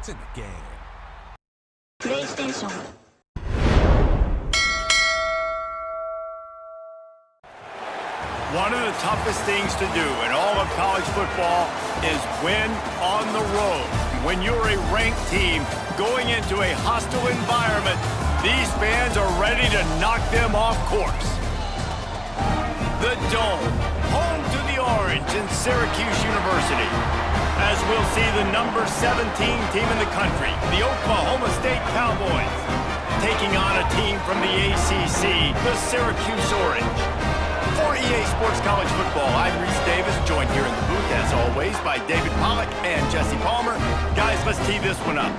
It's in the game. PlayStation. One of the toughest things to do in all of college football is win on the road. When you're a ranked team going into a hostile environment, these fans are ready to knock them off course. The Dome, home to the Orange in Syracuse University. As we'll see the number 17 team in the country, the Oklahoma State Cowboys, taking on a team from the ACC, the Syracuse Orange. For EA Sports College Football, I'm Reese Davis, joined here in the booth, as always, by David Pollack and Jesse Palmer. Guys, let's tee this one up.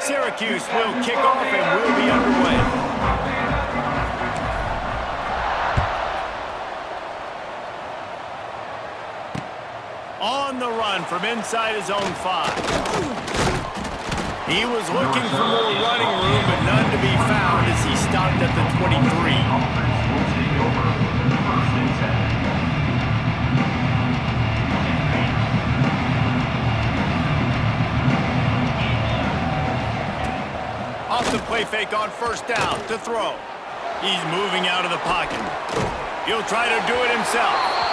Syracuse will kick off and will be underway. On the run from inside his own 5. He was looking for more running room, but none to be found as he stopped at the 23. Off the play fake on first down to throw. He's moving out of the pocket. He'll try to do it himself.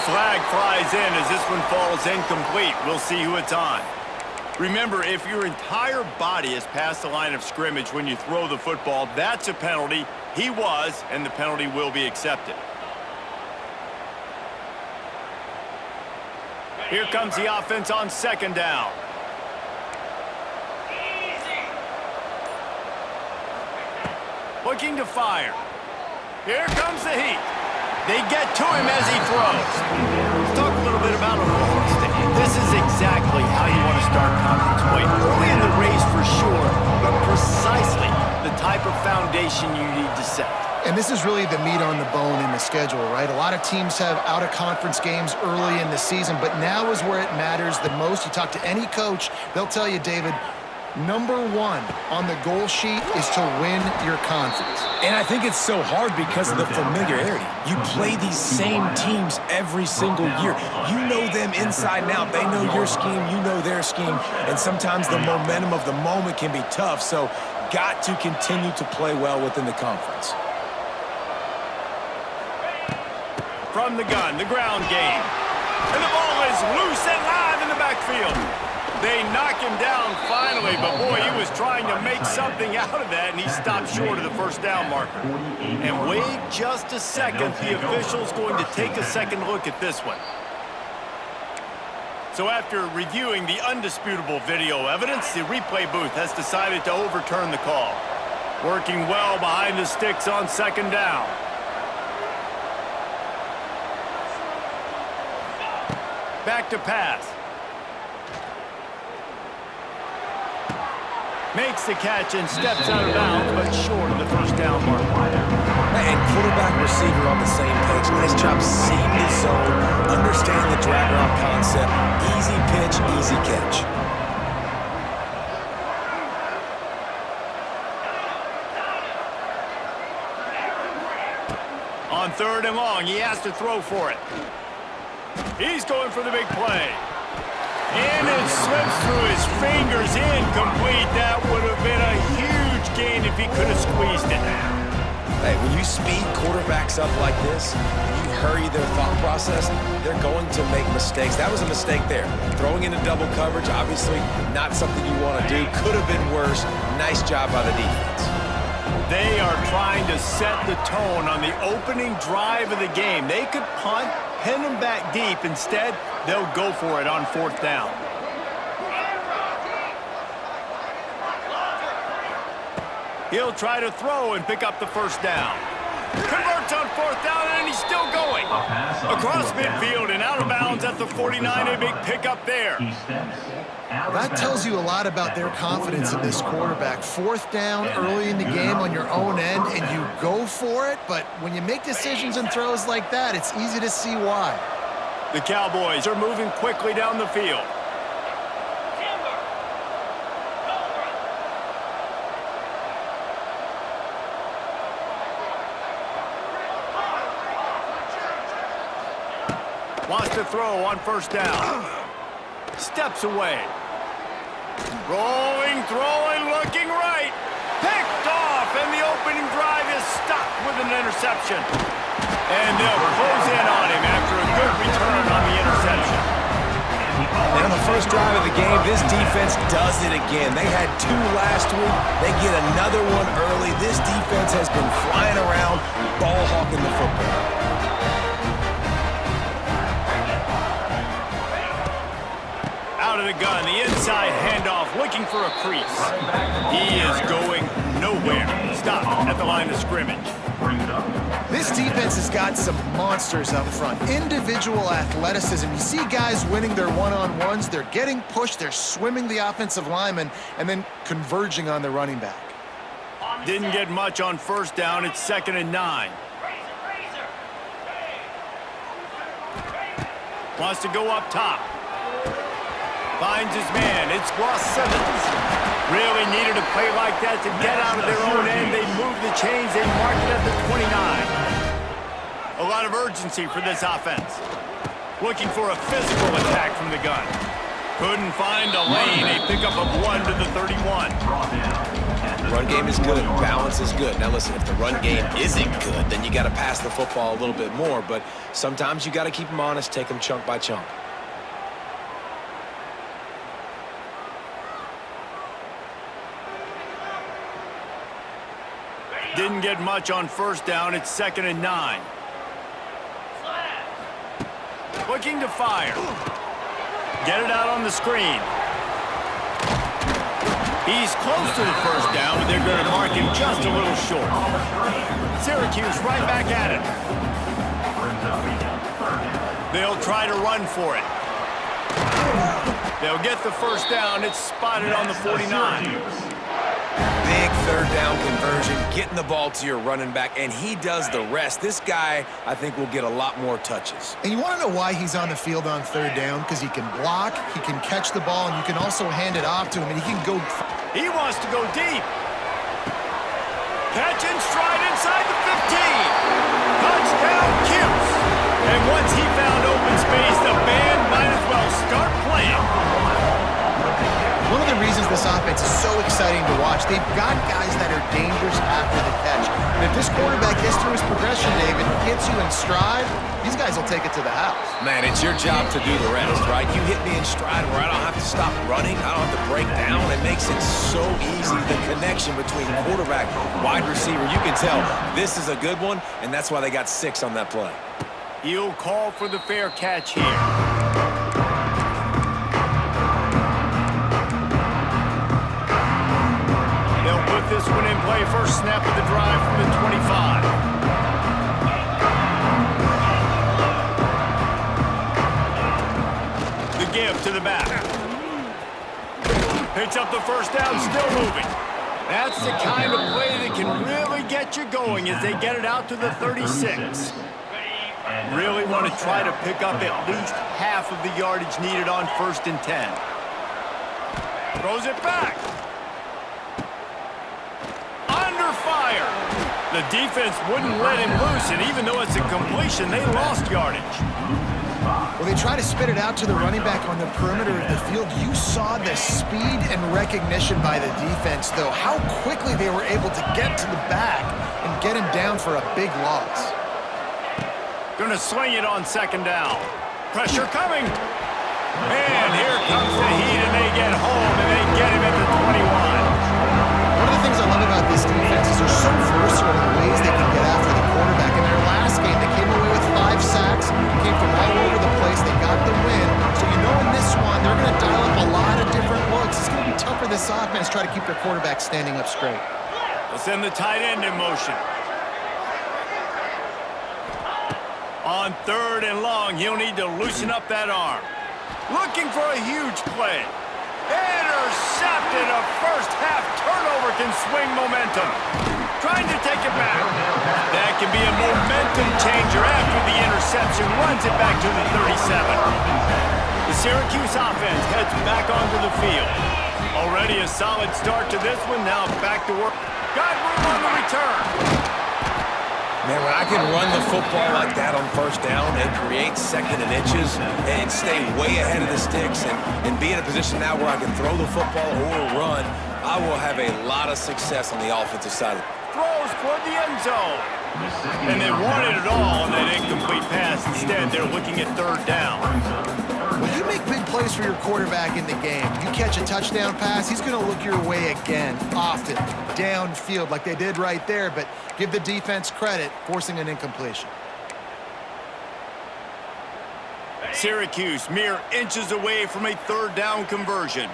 The flag flies in as this one falls incomplete. We'll see who it's on. Remember, if your entire body is past the line of scrimmage when you throw the football, that's a penalty. He was, and the penalty will be accepted. Here comes the offense on second down. Looking to fire. Here comes the heat. They get to him as he throws. Let's talk a little bit about Oklahoma State. This is exactly how you want to start conference play. Early in the race for sure, but precisely the type of foundation you need to set. And this is really the meat on the bone in the schedule, right? A lot of teams have out-of-conference games early in the season, but now is where it matters the most. You talk to any coach, they'll tell you, David, number one on the goal sheet is to win your conference. And I think it's so hard because of the familiarity. You play these same teams every single year. You know them inside and out. They know your scheme, you know their scheme, and sometimes the momentum of the moment can be tough, so got to continue to play well within the conference. From the gun, the ground game. And the ball is loose and live in the backfield. They knock him down finally, but boy, he was trying to make something out of that, and he stopped short of the first down marker. And wait just a second, the official's going to take a second look at this one. So after reviewing the undisputable video evidence, the replay booth has decided to overturn the call. Working well behind the sticks on second down. Back to pass. Makes the catch and steps out of bounds, but short of the first down mark. And quarterback receiver on the same page. Nice job seeing the zone, understand the drag route concept. Easy pitch, easy catch. On third and long, he has to throw for it. He's going for the big play. And it slips through his fingers, incomplete. That would have been a huge gain if he could have squeezed it. Hey, when you speed quarterbacks up like this, and you hurry their thought process, they're going to make mistakes. That was a mistake there. Throwing into double coverage, obviously not something you want to do. Could have been worse. Nice job by the defense. They are trying to set the tone on the opening drive of the game. They could punt, pin them back deep. Instead, they'll go for it on fourth down. He'll try to throw and pick up the first down. Converts on fourth down, and he's still going. Across midfield and out of bounds at the 49, a big pickup there. That tells you a lot about their confidence in this quarterback. Fourth down early in the game on your own end, and you go for it, but when you make decisions and throws like that, it's easy to see why. The Cowboys are moving quickly down the field. Wants to throw on first down. Steps away. Rolling, throwing, looking right. Picked off, and the opening drive is stopped with an interception. And they'll close in on him after a good return on the interception. And on the first drive of the game, this defense does it again. They had 2 last week. They get another one early. This defense has been flying around, ball hawking the football. Out of the gun, the inside handoff, looking for a crease. He is going nowhere. Stop at the line of scrimmage. This defense has got some monsters up front. Individual athleticism. You see guys winning their one-on-ones. They're getting pushed. They're swimming the offensive lineman and then converging on the running back. Didn't get much on first down. It's 2nd and 9. Wants to go up top. Finds his man. It's Ross Simmons. Really needed a play like that to get out of their own end. They move the chains. They mark it at the 29. A lot of urgency for this offense. Looking for a physical attack from the gun. Couldn't find a lane. A pickup of 1 to the 31. Run game is good. Balance is good. Now listen, if the run game isn't good, then you got to pass the football a little bit more. But sometimes you got to keep them honest, take them chunk by chunk. Didn't get much on first down. It's 2nd and 9. Looking to fire. Get it out on the screen. He's close to the first down, but they're going to mark him just a little short. Syracuse right back at it. They'll try to run for it. They'll get the first down. It's spotted on the 49. Big third down conversion, getting the ball to your running back, and he does the rest. This guy, I think, will get a lot more touches. And you want to know why he's on the field on third down? Because he can block, he can catch the ball, and you can also hand it off to him, and he can go... He wants to go deep. Catch and stride inside the 15. Touchdown, Cuse. And once he found open space, the band might as well start playing. One of the reasons this offense is so exciting to watch, they've got guys that are dangerous after the catch. And if this quarterback gets through his progression, David, hits you in stride, these guys will take it to the house. Man, it's your job to do the rest, right? You hit me in stride where I don't have to stop running. I don't have to break down. It makes it so easy, the connection between quarterback, wide receiver. You can tell this is a good one, and that's why they got 6 on that play. He'll call for the fair catch here. Put this one in play. First snap of the drive from the 25. The give to the back. Picks up the first down, still moving. That's the kind of play that can really get you going as they get it out to the 36. Really want to try to pick up at least half of the yardage needed on 1st and 10. Throws it back. Fire. The defense wouldn't let him loose, and even though it's a completion, they lost yardage. Well, they try to spit it out to the running back on the perimeter of the field. You saw the speed and recognition by the defense, though. How quickly they were able to get to the back and get him down for a big loss. Gonna swing it on 2nd down. Pressure coming. And here comes the heat, and they get home, and they get him at the 21. One of the things I love about this defense is they're so versatile in the ways they can get after the quarterback. In their last game, they came away with 5 sacks, came from all over the place. They got the win. So you know in this one, they're going to dial up a lot of different looks. It's going to be tough for this offense to try to keep their quarterback standing up straight. They'll send the tight end in motion. On 3rd and long, he'll need to loosen up that arm. Looking for a huge play. Intercepted. A first-half turnover can swing momentum. Trying to take it back. That can be a momentum changer after the interception. Runs it back to the 37. The Syracuse offense heads back onto the field. Already a solid start to this one. Now back to work. Got room on the return. Man, when I can run the football like that on first down and create second and inches and stay way ahead of the sticks and be in a position now where I can throw the football or run, I will have a lot of success on the offensive side. Throws toward the end zone. And they wanted it all on that incomplete pass. Instead, they're looking at third down. When you make big plays for your quarterback in the game, you catch a touchdown pass, he's going to look your way again, often, downfield like they did right there, but give the defense credit, forcing an incompletion. Syracuse mere inches away from a third down conversion.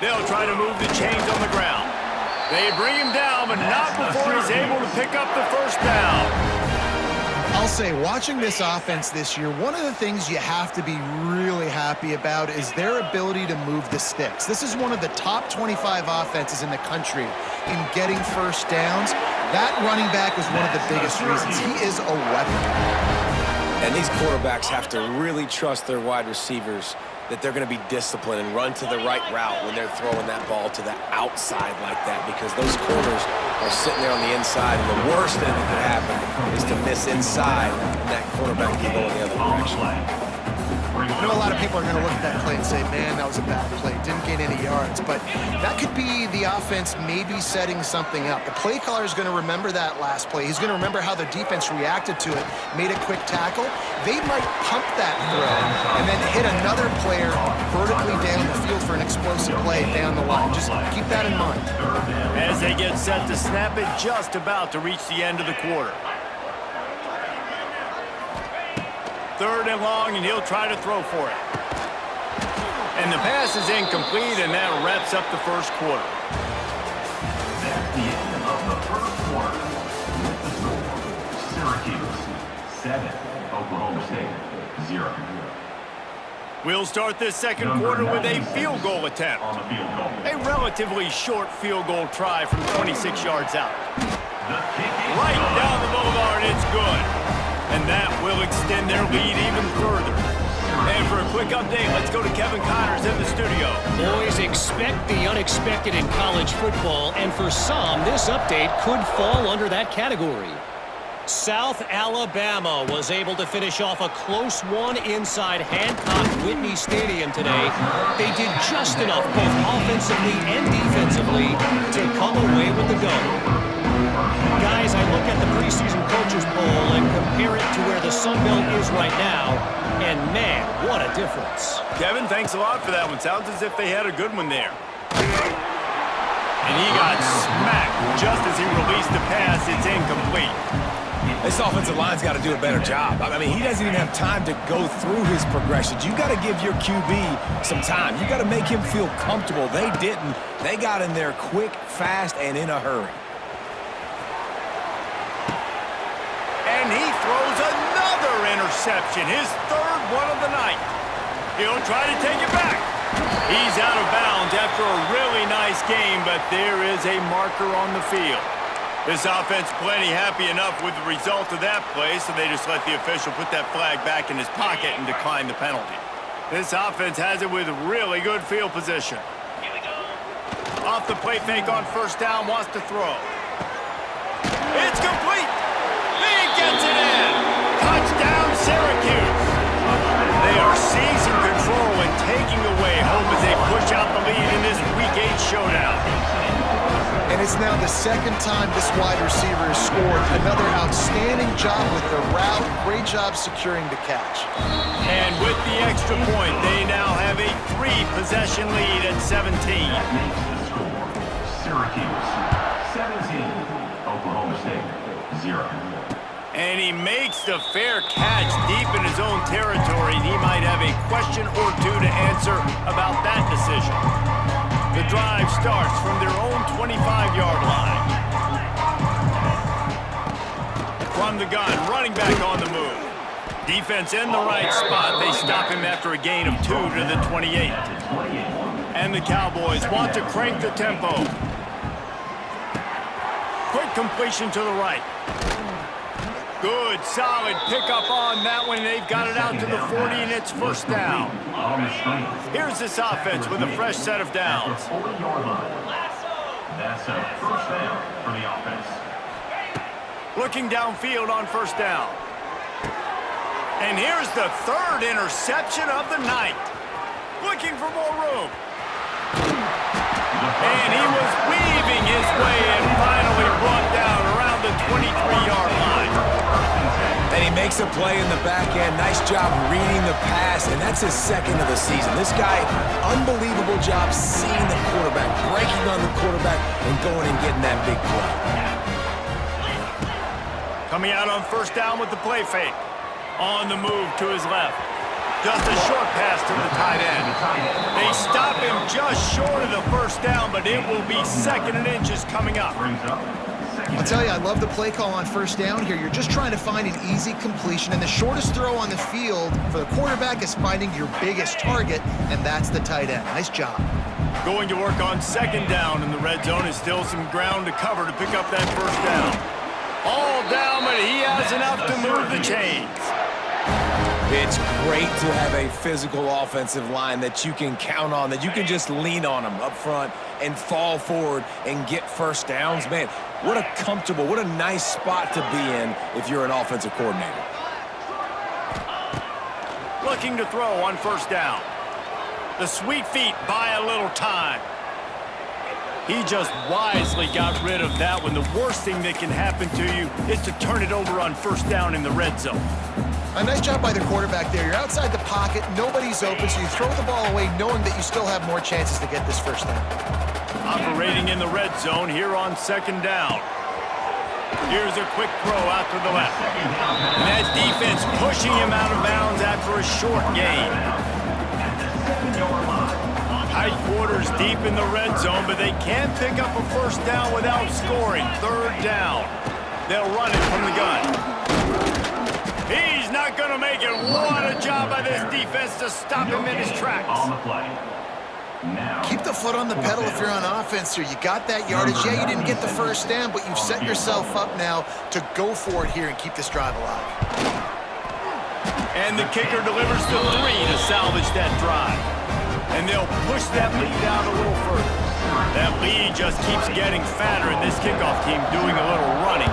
They'll try to move the chains on the ground. They bring him down, but not before he's able to pick up the first down. I'll say, watching this offense this year, one of the things you have to be really happy about is their ability to move the sticks. This is one of the top 25 offenses in the country in getting first downs. That running back is one of the biggest reasons. He is a weapon. And these quarterbacks have to really trust their wide receivers that they're going to be disciplined and run to the right route when they're throwing that ball to the outside like that, because those corners are sitting there on the inside, and the worst thing that could happen is to miss inside and that quarterback can go in the other direction. I know a lot of people are going to look at that play and say, man, that was a bad play, didn't gain any yards, but that could be the offense maybe setting something up. The play caller is going to remember that last play. He's going to remember how the defense reacted to it, made a quick tackle. They might pump that throw and then hit another player vertically down the field for an explosive play down the line. Just keep that in mind. As they get set to snap it, just about to reach the end of the quarter. Third and long, and he'll try to throw for it. And the pass is incomplete, and that wraps up the first quarter. That's the end of the first quarter. With the score, Syracuse 7, Oklahoma State 0. We'll start this second quarter with a field goal attempt. On the field goal. A relatively short field goal try from 26 yards out. Right down the boulevard, it's good. And that will extend their lead even further. And for a quick update, let's go to Kevin Connors in the studio. Boys, expect the unexpected in college football, and for some, this update could fall under that category. South Alabama was able to finish off a close one inside Hancock-Whitney Stadium today. They did just enough, both offensively and defensively, to come away with the go. Guys, I look at the preseason coaches poll and compare it to where the Sun Belt is right now, and man, what a difference. Kevin, thanks a lot for that one. Sounds as if they had a good one there. And he got smacked just as he released the pass. It's incomplete. This offensive line's got to do a better job. I mean, he doesn't even have time to go through his progressions. You got to give your QB some time. You got to make him feel comfortable. They didn't. They got in there quick, fast, and in a hurry. And he throws another interception, his third one of the night. He'll try to take it back. He's out of bounds after a really nice game, but there is a marker on the field. This offense plenty happy enough with the result of that play, so they just let the official put that flag back in his pocket and decline the penalty. This offense has it with really good field position. Off the play fake on first down, wants to throw. It's complete. He gets it in. Touchdown, Syracuse. They are seizing control and taking away hope as they push out the lead in this Week 8 showdown. And it's now the second time this wide receiver has scored. Another outstanding job with the route. Great job securing the catch. And with the extra point, they now have a 3-possession lead at 17. That makes the score Syracuse 17, Oklahoma State 0. And he makes the fair catch deep in his own territory. He might have a question or two to answer about that decision. The drive starts from their own 25-yard line. From the gun, running back on the move. Defense in the right spot. They stop him after a gain of 2 to the 28. And the Cowboys want to crank the tempo. Quick completion to the right. Good, solid pickup on that one. They've got it out to the 40, and it's first down. Here's this offense with a fresh set of downs. That's a first down for the offense. Looking downfield on first down. And here's the third interception of the night. Looking for more room. And he was weaving his way and finally brought down around the 23-yard line. And he makes a play in the back end. Nice job reading the pass, and that's his second of the season. This guy, unbelievable job seeing the quarterback, breaking on the quarterback, and going and getting that big play. Coming out on first down with the play fake. On the move to his left. Just a short pass to the tight end. They stop him just short of the first down, but it will be second and inches coming up. I'll tell you, I love the play call on first down here. You're just trying to find an easy completion, and the shortest throw on the field for the quarterback is finding your biggest target, and that's the tight end. Nice job. Going to work on second down in the red zone is still some ground to cover to pick up that first down. All down, but he has enough to move the chains. It's great to have a physical offensive line that you can count on, that you can just lean on them up front and fall forward and get first downs. Man, what a comfortable, what a nice spot to be in if you're an offensive coordinator. Looking to throw on first down. The sweet feet buy a little time. He just wisely got rid of that one. The worst thing that can happen to you is to turn it over on first down in the red zone. A nice job by the quarterback there. You're outside the pocket, nobody's open, so you throw the ball away knowing that you still have more chances to get this first down. Operating in the red zone here on second down. Here's a quick throw out to the left. And that defense pushing him out of bounds after a short gain. Tight quarters deep in the red zone, but they can't pick up a first down without scoring. Third down. They'll run it from the gun. He's not going to make it. What a job by this defense to stop him in his tracks. On the play. Now, Keep the foot on the pedal if you're on offense here. You got that yardage. Yeah, you didn't get the first down, but you've set yourself up now to go for it here and keep this drive alive. And the kicker delivers the 3 to salvage that drive. And they'll push that lead out a little further. That lead just keeps getting fatter, and this kickoff team doing a little running.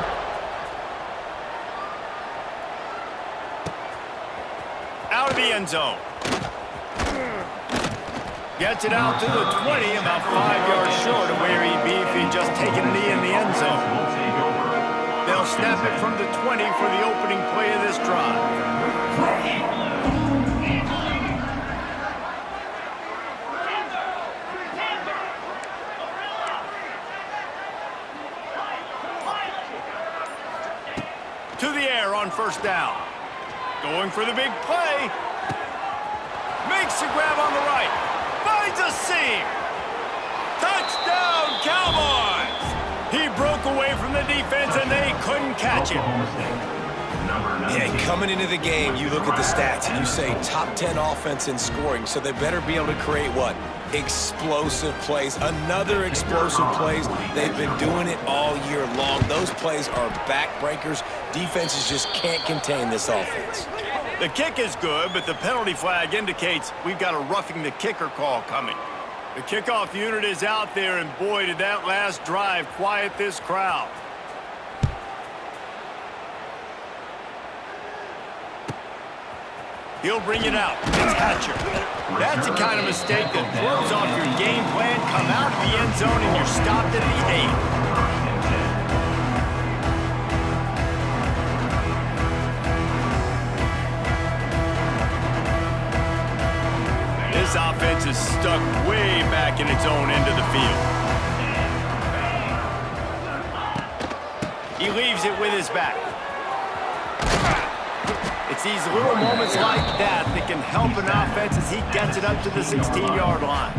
Out of the end zone. Gets it out to the 20, about 5 yards short of where he'd be if he'd just taken a knee in the end zone. They'll snap it from the 20 for the opening play of this drive. To the air on first down. Going for the big play. Makes a grab on the right. Finds a seam. Touchdown, Cowboys! He broke away from the defense, and they couldn't catch him. Yeah, coming into the game, you look at the stats, and you say top 10 offense in scoring, so they better be able to create what? Explosive plays. Another explosive plays. They've been doing it all year long. Those plays are backbreakers. Defenses just can't contain this offense. The kick is good, but the penalty flag indicates we've got a roughing the kicker call coming. The kickoff unit is out there, and boy, did that last drive quiet this crowd. He'll bring it out. It's Hatcher. That's the kind of mistake that throws off your game plan. Come out of the end zone, and you're stopped at the 8. This offense is stuck way back in its own end of the field. He leaves it with his back. It's these little moments like that that can help an offense as he gets it up to the 16-yard line.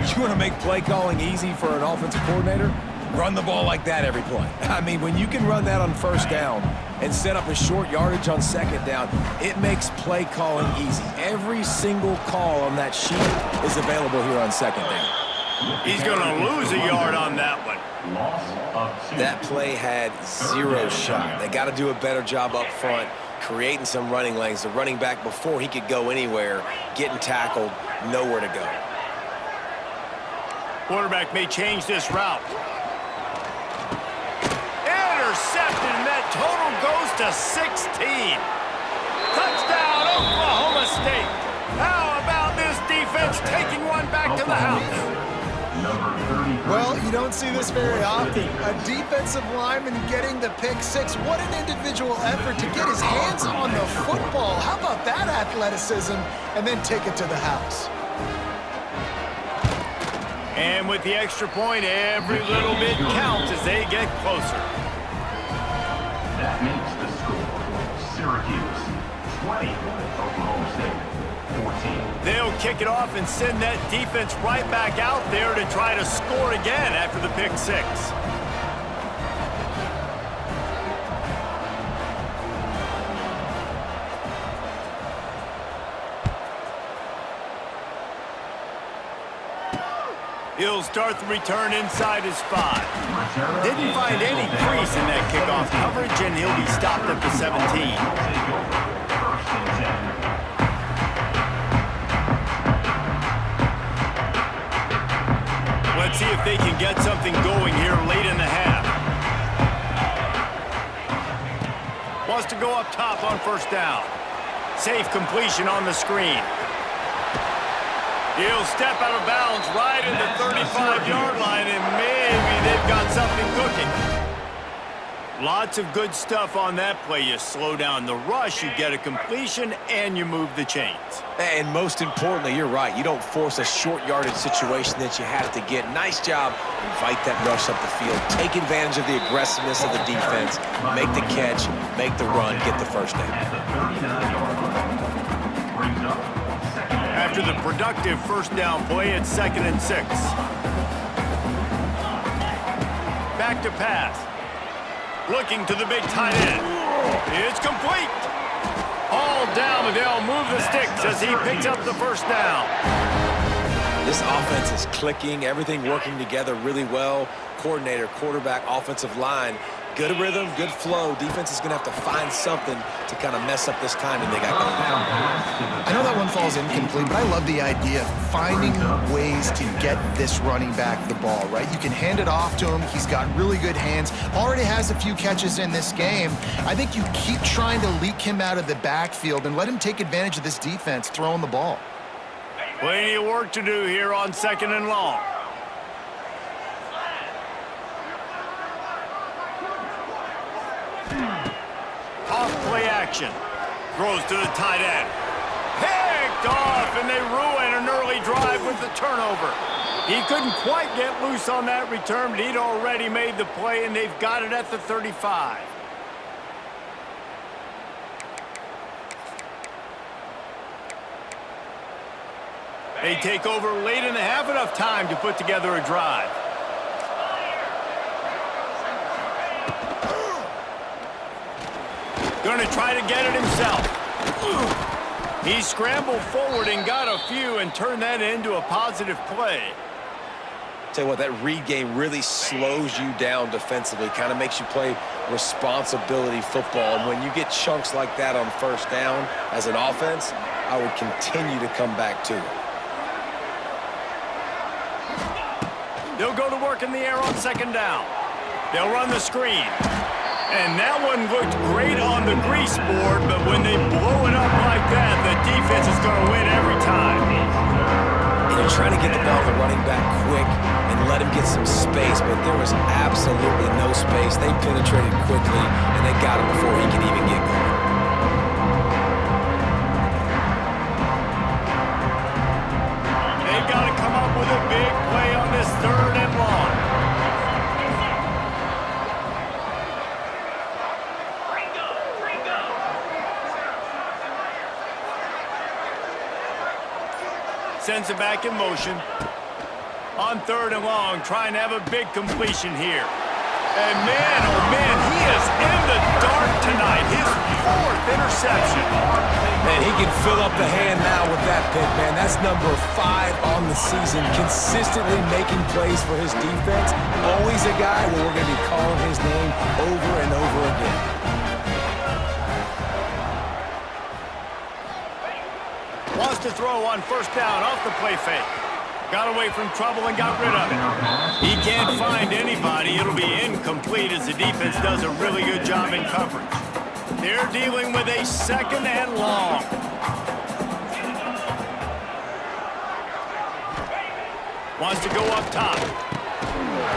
You want to make play calling easy for an offensive coordinator? Run the ball like that every play. I mean, when you can run that on first down and set up a short yardage on second down, it makes play calling easy. Every single call on that sheet is available here on second down. He's going to lose a yard on that one. That play had 0 shot. They got to do a better job up front, creating some running lanes. The running back, before he could go anywhere, getting tackled, nowhere to go. Quarterback may change this route. Interception! to 16. Touchdown, Oklahoma State. How about this defense taking one back to the house? Well, you don't see this very often. A defensive lineman getting the pick six. What an individual effort to get his hands on the football. How about that athleticism? And then take it to the house. And with the extra point, every little bit counts as they get closer. That makes the score Syracuse 20, Oklahoma State 14. They'll kick it off and send that defense right back out there to try to score again after the pick six. He'll start the return inside his 5. Didn't find any crease in that kickoff coverage, and he'll be stopped at the 17. Let's see if they can get something going here late in the half. Wants to go up top on first down. Safe completion on the screen. He'll step out of bounds right at the 35-yard line, and maybe they've got something cooking. Lots of good stuff on that play. You slow down the rush, you get a completion, and you move the chains. And most importantly, you're right. You don't force a short yardage situation that you have to get. Nice job. Invite that rush up the field. Take advantage of the aggressiveness of the defense. Make the catch, make the run, get the first down. After the productive first down play, it's 2nd and 6. Back to pass. Looking to the big tight end. It's complete. All down, and they'll move the sticks as he picks up the first down. This offense is clicking, everything working together really well. Coordinator, quarterback, offensive line. Good rhythm, good flow. Defense is going to have to find something to kind of mess up this timing they got going on. I know that one falls incomplete, but I love the idea of finding ways to get this running back the ball, right? You can hand it off to him. He's got really good hands. Already has a few catches in this game. I think you keep trying to leak him out of the backfield and let him take advantage of this defense throwing the ball. Plenty of work to do here on 2nd and long. Off play action. Throws to the tight end. Picked off, and they ruin an early drive with the turnover. He couldn't quite get loose on that return, but he'd already made the play, and they've got it at the 35. They take over late in the half, enough time to put together a drive. Going to try to get it himself. He scrambled forward and got a few and turned that into a positive play. Tell you what, that read game really slows you down defensively, kind of makes you play responsibility football. And when you get chunks like that on first down as an offense, I would continue to come back to it. They'll go to work in the air on 2nd down. They'll run the screen. And that one looked great on the grease board, but when they blow it up like that, the defense is going to win every time. And you're trying to get the ball to the running back quick and let him get some space, but there was absolutely no space. They penetrated quickly, and they got him before he could even get going. They've got to come up with a big play on this 3rd and long. Sends it back in motion. On 3rd and long, trying to have a big completion here. And man, oh man, he is in the dark tonight. His 4th interception. Man, he can fill up the hand now with that pick, man. That's number 5 on the season. Consistently making plays for his defense. Always a guy where we're going to be calling his name over and over again. Wants to throw on first down off the play fake. Got away from trouble and got rid of it. He can't find anybody. It'll be incomplete as the defense does a really good job in coverage. They're dealing with a 2nd and long. Wants to go up top.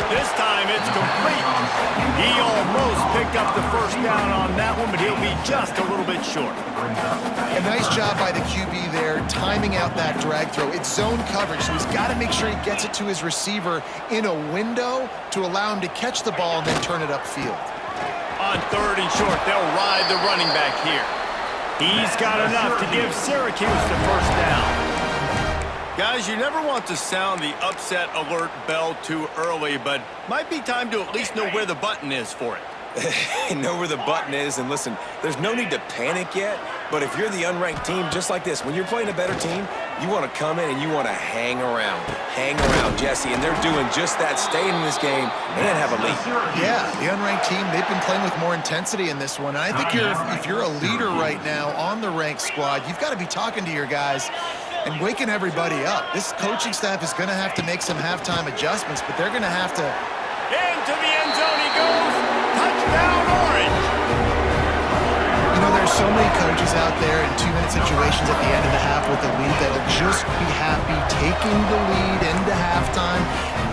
This time it's complete. He almost picked up the first down on that one, but he'll be just a little bit short. A nice job by the QB there, timing out that drag throw. It's zone coverage, so he's got to make sure he gets it to his receiver in a window to allow him to catch the ball and then turn it upfield. On 3rd and short, they'll ride the running back here. He's got enough to give Syracuse the first down. Guys, you never want to sound the upset alert bell too early, but might be time to at least know where the button is for it. Know where the button is, and listen, there's no need to panic yet, but if you're the unranked team, just like this, when you're playing a better team, you want to come in and you want to hang around, Jesse, and they're doing just that, staying in this game and have a lead. Yeah, the unranked team, they've been playing with more intensity in this one, and I think if you're a leader right now on the ranked squad, you've got to be talking to your guys and waking everybody up. This coaching staff is going to have to make some halftime adjustments, but they're going to have to... Into the end zone he goes. Touchdown, Orange. You know, there's so many coaches out there in 2-minute situations at the end of the half with the lead that'll just be happy taking the lead into halftime.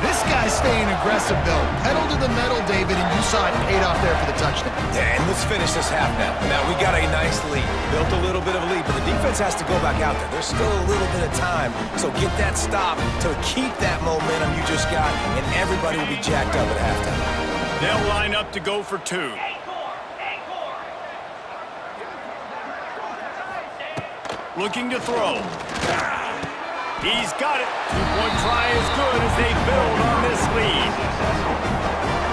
This guy's staying aggressive, though. Pedal to the metal, David, and you saw it paid off there for the touchdown. Yeah, and let's finish this half now. Now, we got a nice lead. Built a little bit of a lead, but the defense has to go back out there. There's still a little bit of time, so get that stop to keep that momentum you just got, and everybody will be jacked up at halftime. They'll line up to go for 2. Looking to throw. He's got it. 2-point try is good as they build on this lead.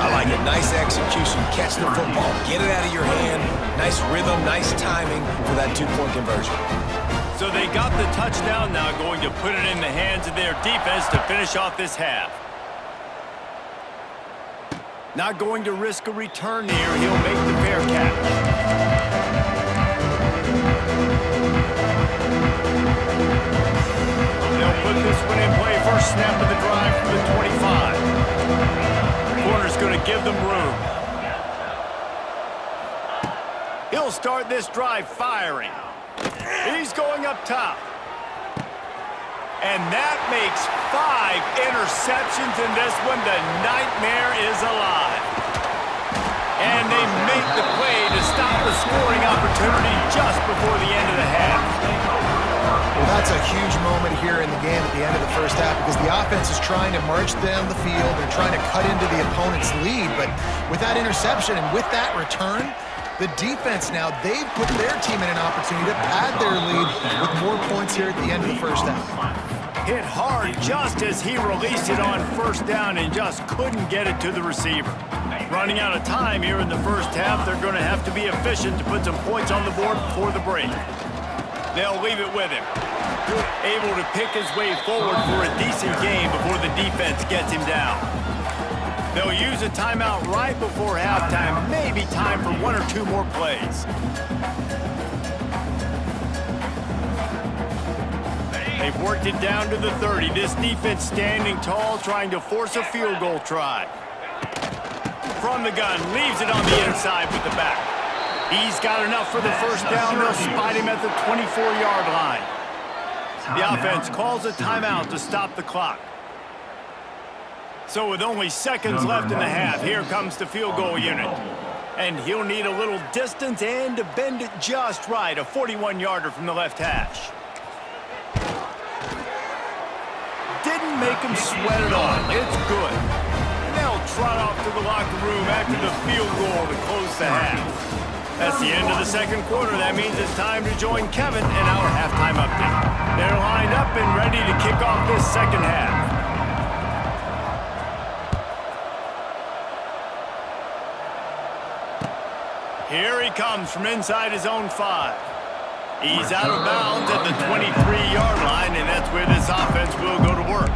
I like it. Nice execution. Catch the football. Get it out of your hand. Nice rhythm, nice timing for that 2-point conversion. So they got the touchdown, now going to put it in the hands of their defense to finish off this half. Not going to risk a return here. He'll make the fair catch. They'll put this one in play. First snap of the drive from the 25. Corner's going to give them room. He'll start this drive firing. He's going up top. And that makes 5 interceptions in this one. The nightmare is alive. And they make the play to stop the scoring opportunity just before the end of the half. Well, that's a huge moment here in the game at the end of the first half because the offense is trying to march down the field. They're trying to cut into the opponent's lead. But with that interception and with that return, the defense now, they've put their team in an opportunity to pad their lead with more points here at the end of the first half. Hit hard just as he released it on first down and just couldn't get it to the receiver. Running out of time here in the first half, they're going to have to be efficient to put some points on the board before the break. They'll leave it with him. Able to pick his way forward for a decent game before the defense gets him down. They'll use a timeout right before halftime. Maybe time for 1 or 2 more plays. They've worked it down to the 30. This defense standing tall, trying to force a field goal try. From the gun, leaves it on the inside with the back. He's got enough for the first down. They'll spot him at the 24-yard line. The offense calls a timeout to stop the clock. So with only seconds left in the half, here comes the field goal unit. And he'll need a little distance and to bend it just right. A 41-yarder from the left hash. Didn't make him sweat it all. It's good. And they'll trot off to the locker room after the field goal to close the half. That's the end of the second quarter. That means it's time to join Kevin in our halftime update. They're lined up and ready to kick off this second half. Here he comes from inside his own 5. He's out of bounds at the 23-yard line, and that's where this offense will go to work.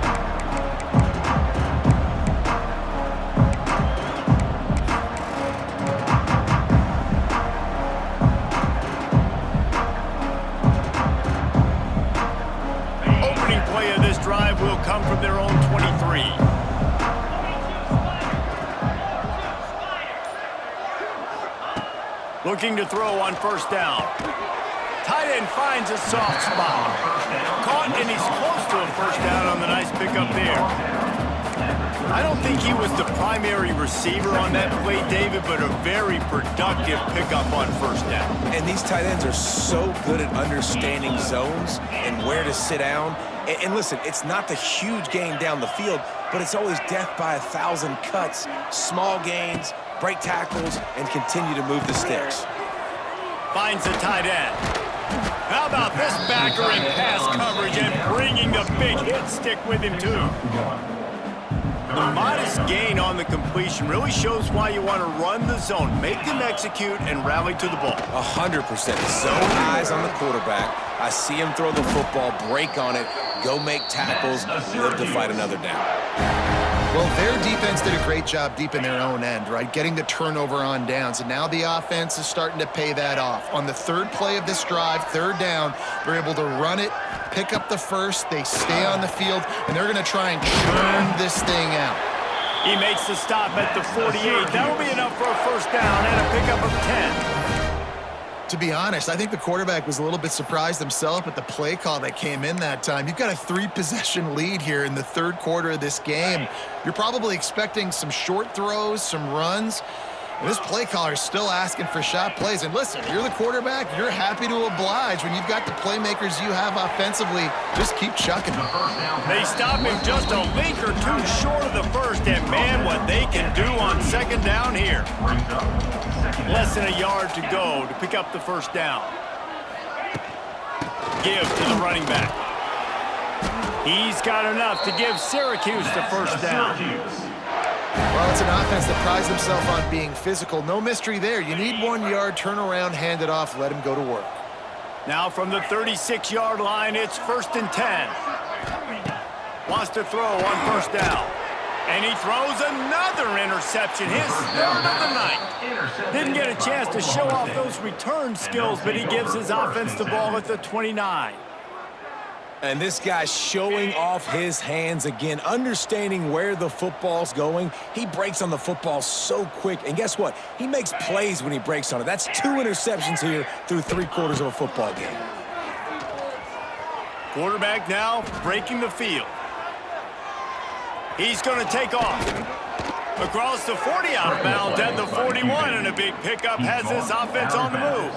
Opening play of this drive will come from their own 23. Looking to throw on first down. Tight end finds a soft spot. Caught, and he's close to a first down on the nice pickup there. I don't think he was the primary receiver on that play, David, but a very productive pickup on first down. And these tight ends are so good at understanding zones and where to sit down. And listen, it's not the huge gain down the field, but it's always death by 1,000 cuts, small gains, break tackles, and continue to move the sticks. Finds the tight end. How about this backer in pass coverage and bringing the big hit stick with him, too? The modest gain on the completion really shows why you want to run the zone, make them execute, and rally to the ball. 100%. Zone eyes on the quarterback. I see him throw the football, break on it, go make tackles, live to fight another down. Well, their defense did a great job deep in their own end, right? Getting the turnover on downs, and now the offense is starting to pay that off. On the third play of this drive, third down, they're able to run it, pick up the first, they stay on the field, and they're going to try and churn this thing out. He makes the stop at the 48. That'll be enough for a first down and a pickup of 10. To be honest, I think the quarterback was a little bit surprised himself at the play call that came in that time. You've got a 3-possession lead here in the third quarter of this game. You're probably expecting some short throws, some runs. And this play caller is still asking for shot plays. And listen, you're the quarterback. You're happy to oblige when you've got the playmakers you have offensively. Just keep chucking them. They stop him just a link or two short of the first. And, man, what they can do on second down here. Less than a yard to go to pick up the first down. Give to the running back. He's got enough to give Syracuse the first down. Well, it's an offense that prides themselves on being physical. No mystery there. You need 1 yard, turn around, hand it off, let him go to work. Now from the 36-yard line, it's 1st and 10. Wants to throw on first down. And he throws another interception, his third of the night. Didn't get a chance to show off those return skills, but he gives his offense the ball at the 29. And this guy's showing off his hands again, understanding where the football's going. He breaks on the football so quick. And guess what? He makes plays when he breaks on it. That's 2 interceptions here through 3 quarters of a football game. Quarterback now breaking the field. He's going to take off. Across the 40 out of bounds at the 41, and a big pickup has this offense on the move.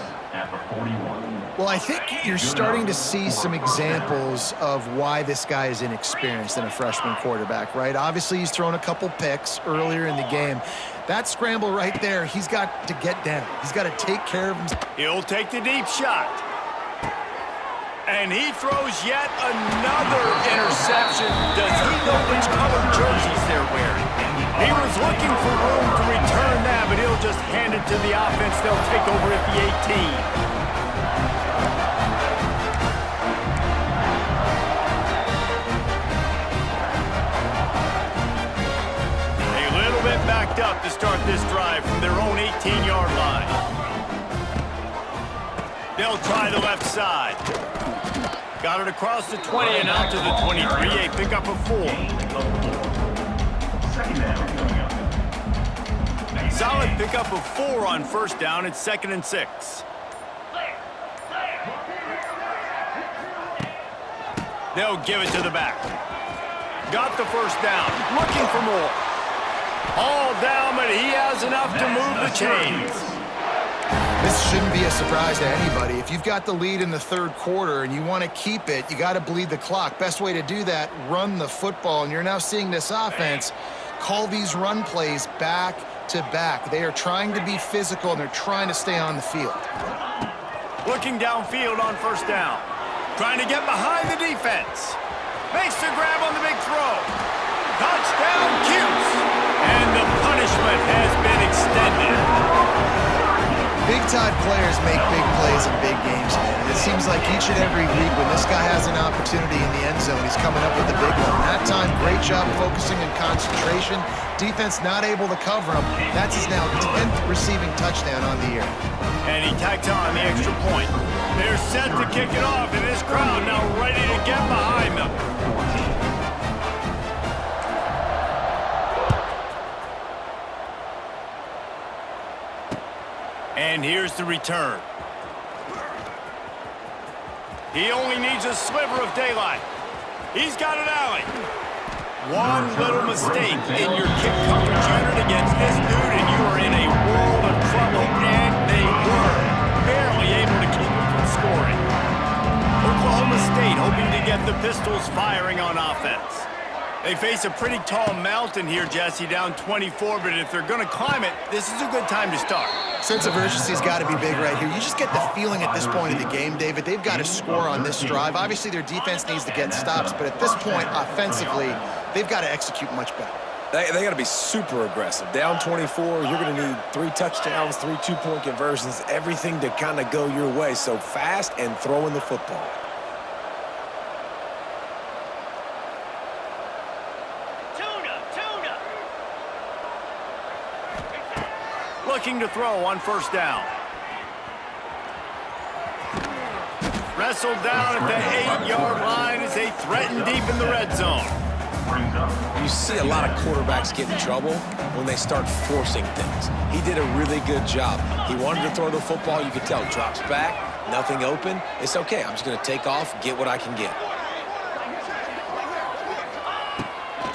Well, I think you're starting to see some examples of why this guy is inexperienced in a freshman quarterback, right? Obviously, he's thrown a couple picks earlier in the game. That scramble right there, he's got to get down. He's got to take care of himself. He'll take the deep shot. And he throws yet another interception. Does he know which color jerseys they're wearing? He was looking for room to return that, but he'll just hand it to the offense. They'll take over at the 18. Backed up to start this drive from their own 18-yard line. They'll try the left side. Got it across the 20 and out to the 23. A pickup of 4. Solid pickup of 4 on first down. It's 2nd and 6. They'll give it to the back. Got the first down. Looking for more. All down, but he has enough to move the chains. This shouldn't be a surprise to anybody. If you've got the lead in the third quarter and you want to keep it, you got to bleed the clock. Best way to do that, run the football. And you're now seeing this offense call these run plays back to back. They are trying to be physical, and they're trying to stay on the field. Looking downfield on first down. Trying to get behind the defense. Makes the grab on the big throw. Touchdown, Cuse. And the punishment has been extended. Big-time players make big plays in big games, man. And it seems like each and every week when this guy has an opportunity in the end zone, he's coming up with a big one. That time, great job focusing and concentration. Defense not able to cover him. That's his now 10th receiving touchdown on the year. And he tacked on the extra point. They're set to kick it off, and this crowd now ready to get behind them. And here's the return. He only needs a sliver of daylight. He's got an alley. One little mistake in your kick coverage unit against this dude, and you are in a world of trouble, and they were barely able to keep him from scoring. Oklahoma State hoping to get the Pistols firing on offense. They face a pretty tall mountain here, Jesse, down 24, but if they're going to climb it, this is a good time to start. Sense of urgency's got to be big right here. You just get the feeling at this point in the game, David, they've got to score on this drive. Obviously, their defense needs to get stops, but at this point, offensively, they've got to execute much better. They got to be super aggressive. Down 24, you're going to need 3 touchdowns, 3 two-point conversions, everything to kind of go your way. So fast and throwing the football. Looking to throw on first down. Wrestled down at the 8-yard line as they threaten deep in the red zone. You see a lot of quarterbacks get in trouble when they start forcing things. He did a really good job. He wanted to throw the football. You could tell. Drops back, nothing open. It's okay. I'm just going to take off, get what I can get.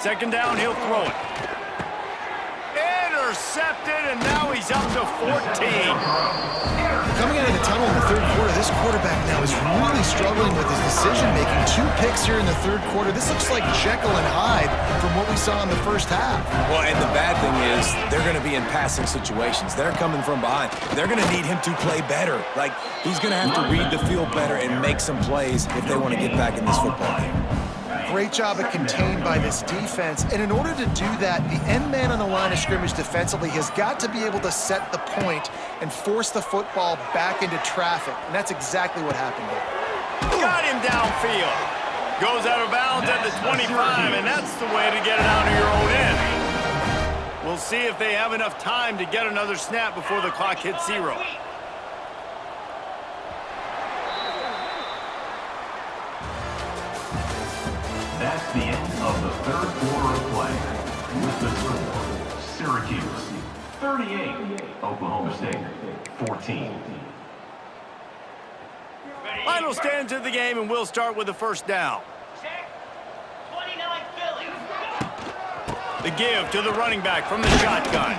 Second down, he'll throw it. Intercepted, and now he's up to 14. Coming out of the tunnel in the third quarter, this quarterback now is really struggling with his decision-making. 2 picks here in the third quarter. This looks like Jekyll and Hyde from what we saw in the first half. Well, and the bad thing is they're going to be in passing situations. They're coming from behind. They're going to need him to play better. Like, he's going to have to read the field better and make some plays if they want to get back in this football game. Great job of contained by this defense. And in order to do that, the end man on the line of scrimmage defensively has got to be able to set the point and force the football back into traffic. And that's exactly what happened there. Got him downfield. Goes out of bounds at the 25, and that's the way to get it out of your own end. We'll see if they have enough time to get another snap before the clock hits 0. That's the end of the third quarter of play. With the score, Syracuse 38, Oklahoma State 14. Final stands of the game, and we'll start with the first down. The give to the running back from the shotgun.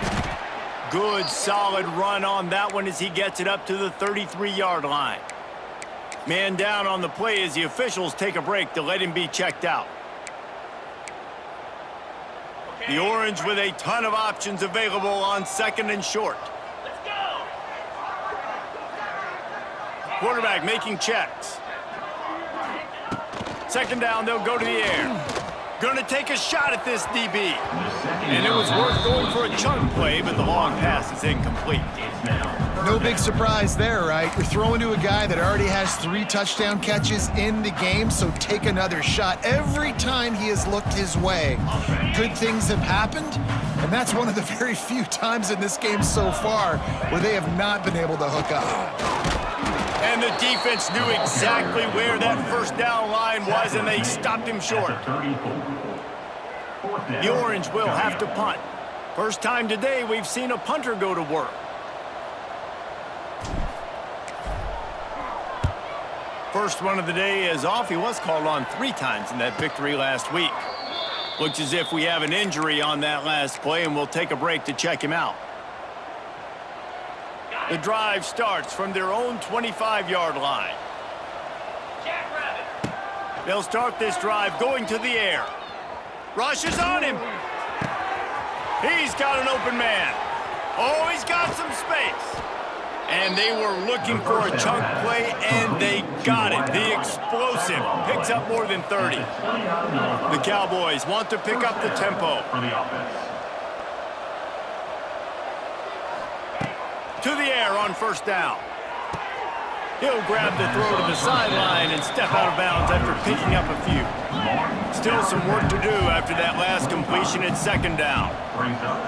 Good, solid run on that one as he gets it up to the 33-yard line. Man down on the play as the officials take a break to let him be checked out. The Orange with a ton of options available on second and short. Let's go. Quarterback making checks. Second down, they'll go to the air. Going to take a shot at this DB. And it was worth going for a chunk play, but the long pass is incomplete. No big surprise there, right? You're throwing to a guy that already has 3 touchdown catches in the game, so take another shot. Every time he has looked his way, good things have happened, and that's one of the very few times in this game so far where they have not been able to hook up. And the defense knew exactly where that first down line was, and they stopped him short. The Orange will have to punt. First time today we've seen a punter go to work. First one of the day is off. He was called on 3 times in that victory last week. Looks as if we have an injury on that last play, and we'll take a break to check him out. The drive starts from their own 25-yard line. They'll start this drive going to the air. Rush is on him. He's got an open man. Oh, he's got some space. And they were looking for a chunk play, and they got it. The explosive picks up more than 30. The Cowboys want to pick up the tempo. To the air on first down. He'll grab the throw to the sideline and step out of bounds after picking up a few. Still some work to do after that last completion at second down.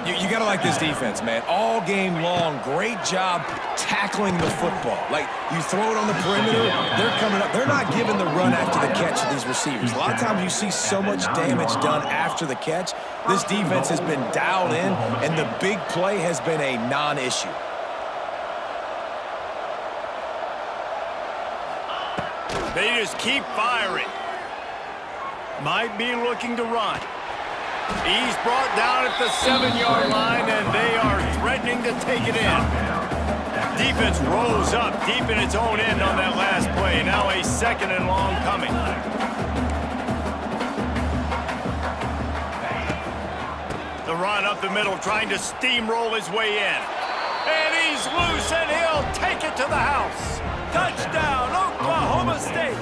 You got to like this defense, man. All game long, great job tackling the football. Like, you throw it on the perimeter, they're coming up. They're not giving the run after the catch to these receivers. A lot of times you see so much damage done after the catch. This defense has been dialed in, and the big play has been a non-issue. They just keep firing. Might be looking to run. He's brought down at the 7-yard line, and they are threatening to take it in. Defense rolls up deep in its own end on that last play. Now a 2nd and long coming. The run up the middle, trying to steamroll his way in. And he's loose, and he'll take it to the house. Touchdown, Oklahoma State.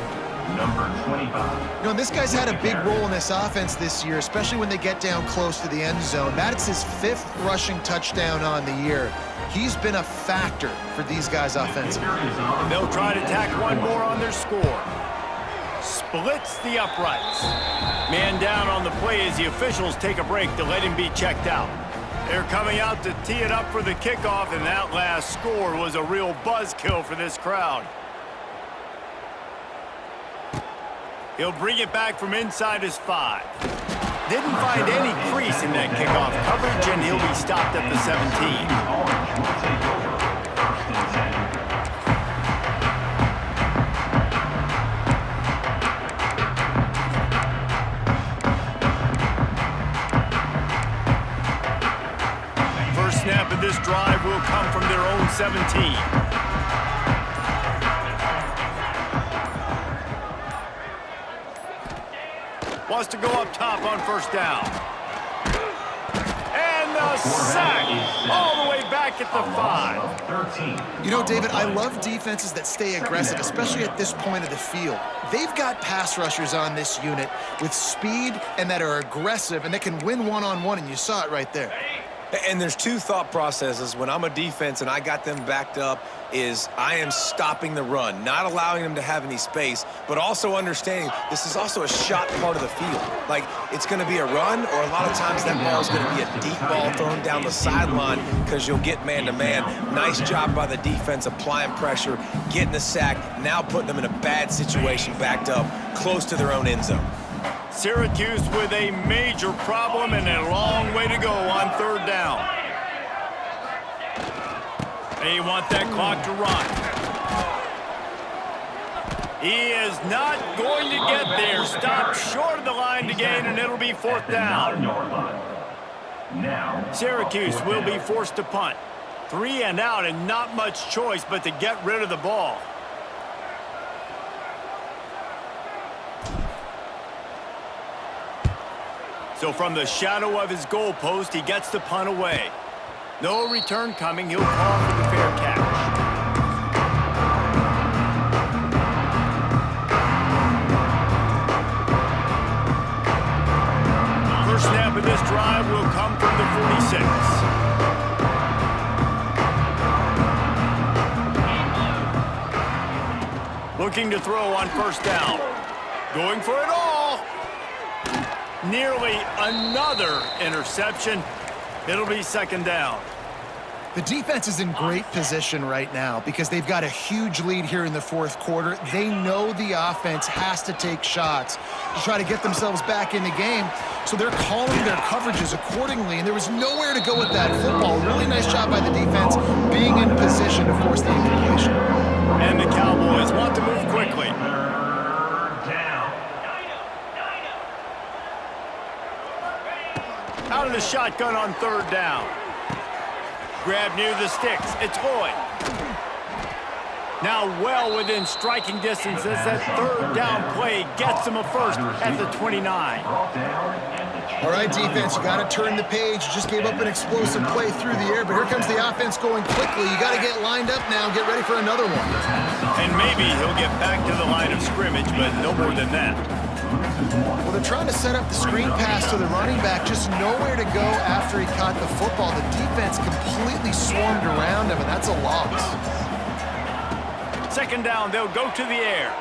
Number 25. You know, this guy's had a big role in this offense this year, especially when they get down close to the end zone. That's his 5th rushing touchdown on the year. He's been a factor for these guys offensively. They'll try to tack one more on their score. Splits the uprights. Man down on the play as the officials take a break to let him be checked out. They're coming out to tee it up for the kickoff, and that last score was a real buzzkill for this crowd. He'll bring it back from inside his 5. Didn't find any crease in that kickoff coverage, and he'll be stopped at the 17. First snap of this drive will come from their own 17. Wants to go up top on first down. And the sack all the way back at the 5. You know, David, I love defenses that stay aggressive, especially at this point of the field. They've got pass rushers on this unit with speed and that are aggressive and that can win one-on-one, and you saw it right there. And there's 2 thought processes when I'm a defense and I got them backed up is I am stopping the run, not allowing them to have any space, but also understanding this is also a shot part of the field. Like, it's going to be a run, or a lot of times that ball is going to be a deep ball thrown down the sideline because you'll get man-to-man. Nice job by the defense applying pressure, getting the sack, now putting them in a bad situation backed up close to their own end zone. Syracuse with a major problem and a long way to go on 3rd down. They want that clock to run. He is not going to get there. Stopped short of the line to gain, and it'll be 4th down. Syracuse will be forced to punt. 3 and out, and not much choice but to get rid of the ball. So from the shadow of his goalpost, he gets the punt away. No return coming. He'll call for the fair catch. First snap of this drive will come from the 46. Looking to throw on first down. Going for it all. Nearly another interception. It'll be 2nd down. The defense is in great position right now because they've got a huge lead here in the 4th quarter. They know the offense has to take shots to try to get themselves back in the game, so they're calling their coverages accordingly, and there was nowhere to go with that football. Really nice job by the defense being in position to force the incompletion. And the Cowboys want to move quickly. Out of the shotgun on 3rd down. Grab near the sticks. It's Lloyd. Now well within striking distance as that 3rd down play gets him a first at the 29. All right, defense, you got to turn the page. You just gave up an explosive play through the air, but here comes the offense going quickly. You got to get lined up now, get ready for another one. And maybe he'll get back to the line of scrimmage, but no more than that. Well, they're trying to set up the screen pass to the running back, just nowhere to go after he caught the football. The defense completely swarmed around him, and that's a loss. 2nd down, they'll go to the air.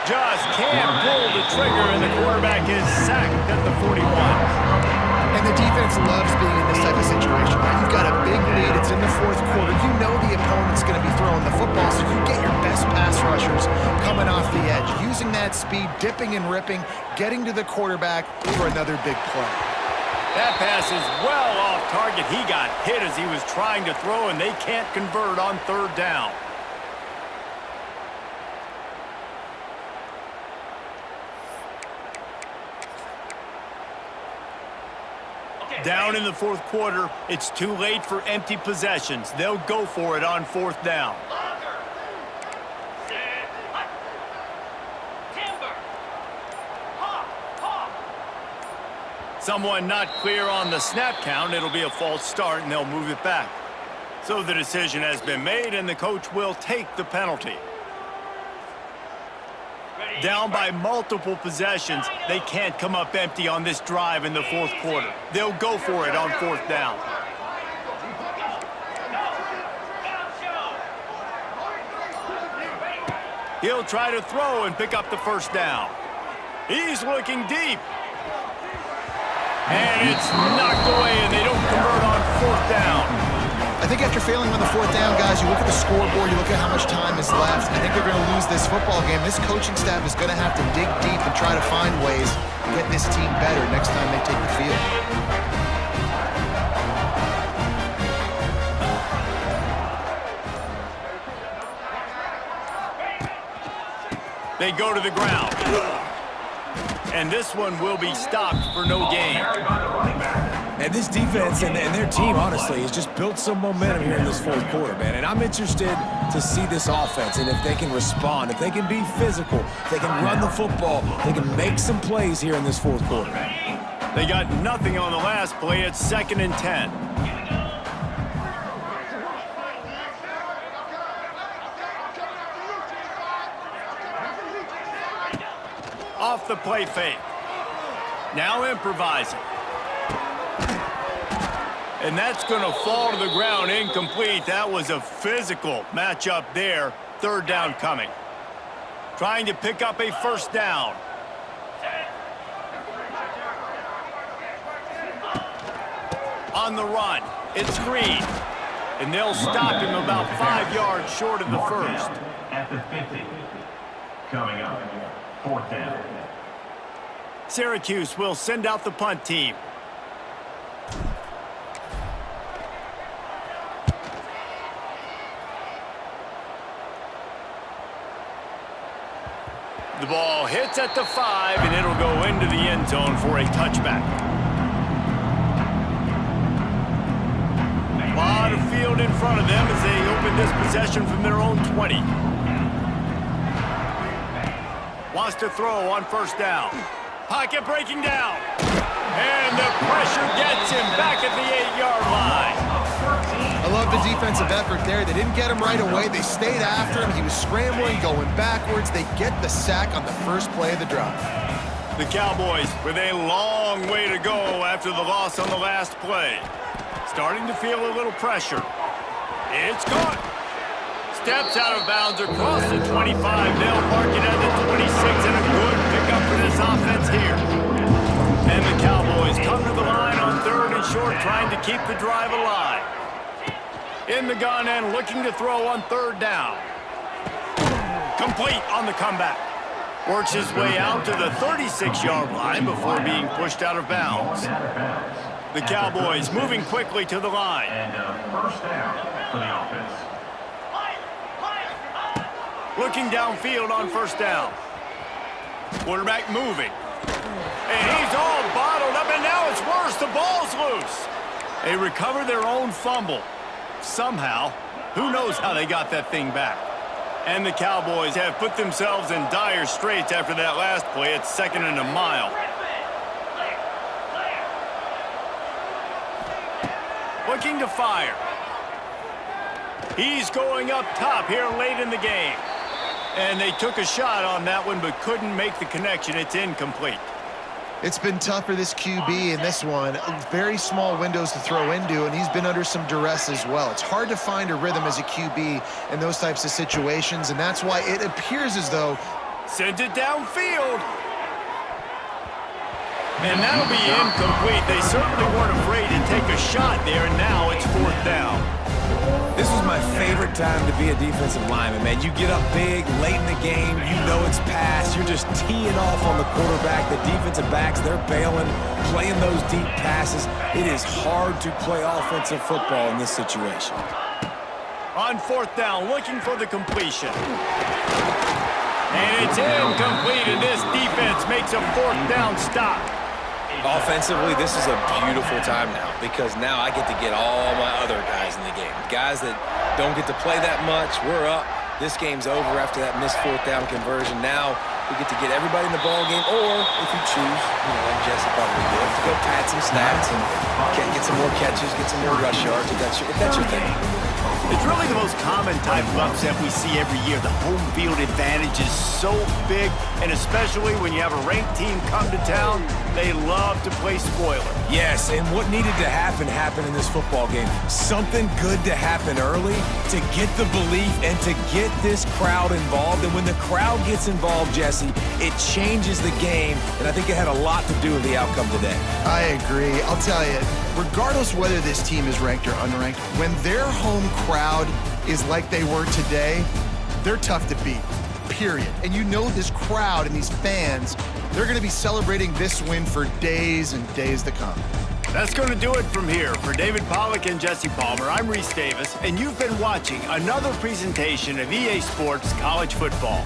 Just can't pull the trigger, and the quarterback is sacked at the 41. And the defense loves being in this type of situation. Right? You've got a big lead. It's in the 4th quarter. You know the opponent's going to be throwing the football, so you get your best pass rushers coming off the edge, using that speed, dipping and ripping, getting to the quarterback for another big play. That pass is well off target. He got hit as he was trying to throw, and they can't convert on 3rd down. Down in the fourth quarter, it's too late for empty possessions. They'll go for it on fourth down. Someone not clear on the snap count. It'll be a false start, and they'll move it back. So the decision has been made, and the coach will take the penalty. Down by multiple possessions, they can't come up empty on this drive in the fourth quarter. They'll go for it on fourth down. He'll try to throw and pick up the first down. He's looking deep. And it's knocked away, and they don't convert on fourth down. I think after failing on the fourth down, guys, you look at the scoreboard, you look at how much time is left. I think they're going to lose this football game. This coaching staff is going to have to dig deep and try to find ways to get this team better next time they take the field. They go to the ground. And this one will be stopped for no gain. And this defense and their team, honestly, has just built some momentum here in this fourth quarter, man. And I'm interested to see this offense and if they can respond, if they can be physical, if they can run the football, they can make some plays here in this fourth quarter. They got nothing on the last play. It's 2nd and 10. Off the play fake. Now improvising. And that's going to fall to the ground incomplete. That was a physical matchup there. Third down coming. Trying to pick up a first down. On the run. It's Green. And they'll stop him about 5 yards short of the first. At the 50. Coming up. Fourth down. Syracuse will send out the punt team. The ball hits at the 5, and it'll go into the end zone for a touchback. A lot of field in front of them as they open this possession from their own 20. Wants to throw on first down. Pocket breaking down. And the pressure gets him back at the 8-yard line. I love the defensive effort there. They didn't get him right away. They stayed after him. He was scrambling, going backwards. They get the sack on the first play of the drive. The Cowboys with a long way to go after the loss on the last play. Starting to feel a little pressure. It's caught. Steps out of bounds across the 25. They'll park it at the 26, and a good pickup for this offense here. And the Cowboys come to the line on 3rd and short, trying to keep the drive alive. In the gun and looking to throw on 3rd down. Complete on the comeback. Works his way out to the 36-yard line before being pushed out of bounds. The Cowboys moving quickly to the line. And first down for the offense. Looking downfield on first down. Quarterback moving. And he's all bottled up, and now it's worse. The ball's loose. They recover their own fumble. Somehow, who knows how they got that thing back. And the Cowboys have put themselves in dire straits after that last play. It's 2nd and a mile. Looking to fire. He's going up top here late in the game. And they took a shot on that one but couldn't make the connection. It's incomplete. It's been tough for this QB in this one. Very small windows to throw into, and he's been under some duress as well. It's hard to find a rhythm as a QB in those types of situations, and that's why it appears as though... Sends it downfield. And that'll be incomplete. They certainly weren't afraid to take a shot there, and now it's 4th down. This was my favorite time to be a defensive lineman, man. You get up big, late in the game, you know it's past. You're just teeing off on the quarterback. The defensive backs, they're bailing, playing those deep passes. It is hard to play offensive football in this situation. On 4th down, looking for the completion. And it's incomplete, and this defense makes a 4th down stop. Offensively, this is a beautiful time now because now I get to get all my other guys in the game. Guys that don't get to play that much, we're up. This game's over after that missed fourth down conversion. Now we get to get everybody in the ball game, or if you choose, like Jesse probably did, to go pad some stats and get some more catches, get some more rush yards if that's your thing. It's really the most common type of upset we see every year. The home field advantage is so big, and especially when you have a ranked team come to town, they love to play spoiler. Yes, and what needed to happen happened in this football game. Something good to happen early to get the belief and to get this crowd involved. And when the crowd gets involved, Jesse, it changes the game, and I think it had a lot to do with the outcome today. I agree. I'll tell you, regardless whether this team is ranked or unranked, when their home crowd is like they were today, they're tough to beat, period. And you know this crowd and these fans, they're going to be celebrating this win for days and days to come. That's going to do it from here. For David Pollack and Jesse Palmer, I'm Reese Davis, and you've been watching another presentation of EA Sports College Football.